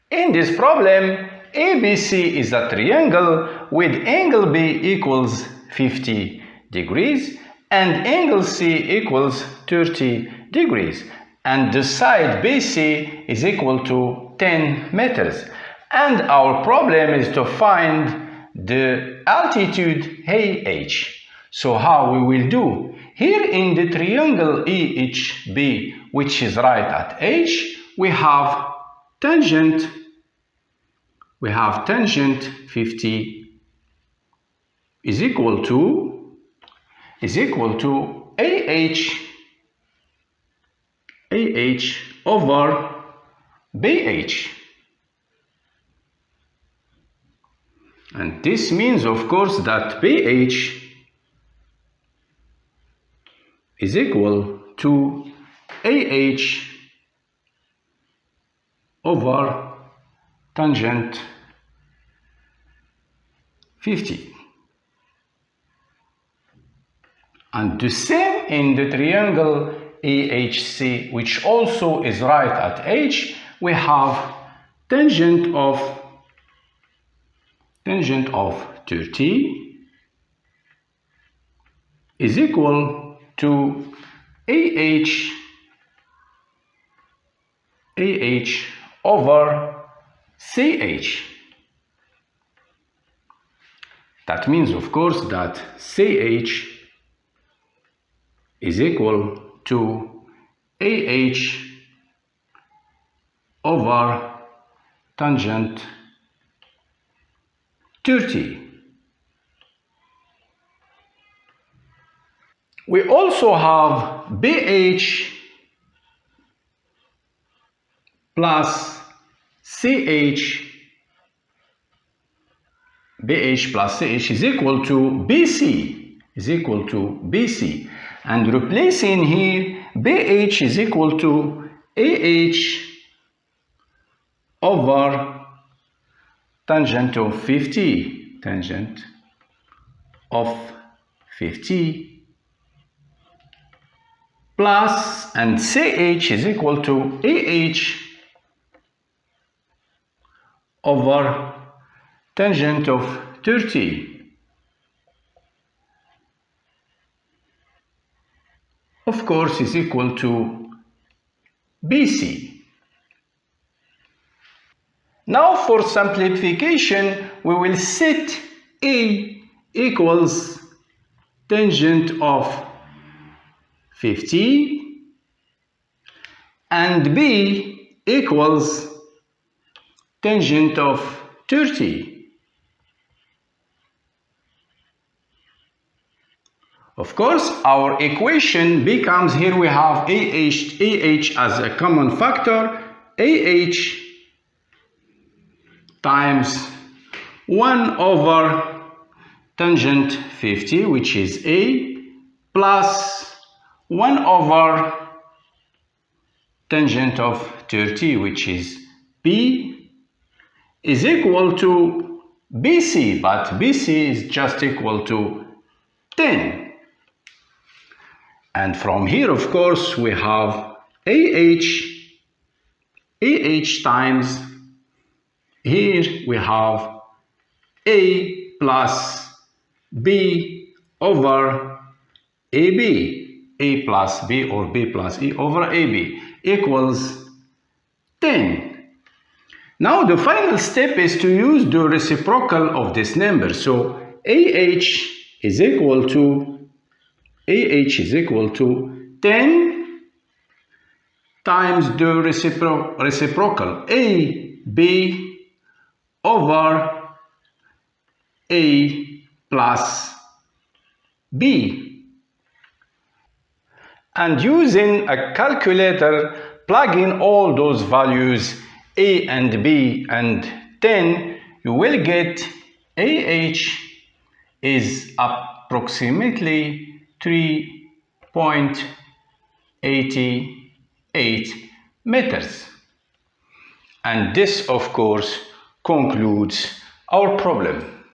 In this problem, ABC is a triangle with angle B equals 50 degrees and angle C equals 30 degrees, and the side BC is equal to 10 meters. And our problem is to find the altitude AH. So how we will do? Here in the triangle EHB, which is right at H, we have tangent 50 is equal to AH over BH. And this means, of course, that BH is equal to AH over tangent 50. And the same in the triangle EHC, which also is right at H, we have tangent of 30 is equal to AH over CH. That means, of course, that CH is equal to AH over tangent 30. We also have BH plus CH. BH plus CH is equal to BC. And replacing here, BH is equal to AH over tangent of 50. Plus, and CH is equal to AH over tangent of 30. Of course, is equal to BC. Now for simplification, we will set A equals tangent of 50 and B equals tangent of 30. Of course, our equation becomes, here we have AH as a common factor, AH times 1 over tangent 50, which is A, plus 1 over tangent of 30, which is B, is equal to BC, but BC is just equal to 10. And from here, of course, we have AH times, here we have A plus B over AB, A plus B or B plus E over AB equals 10. Now the final step is to use the reciprocal of this number. So AH is equal to 10 times the reciprocal AB over A plus B. And using a calculator, plug in all those values A and B and 10, you will get AH is approximately 3.88 meters. And this, of course, concludes our problem.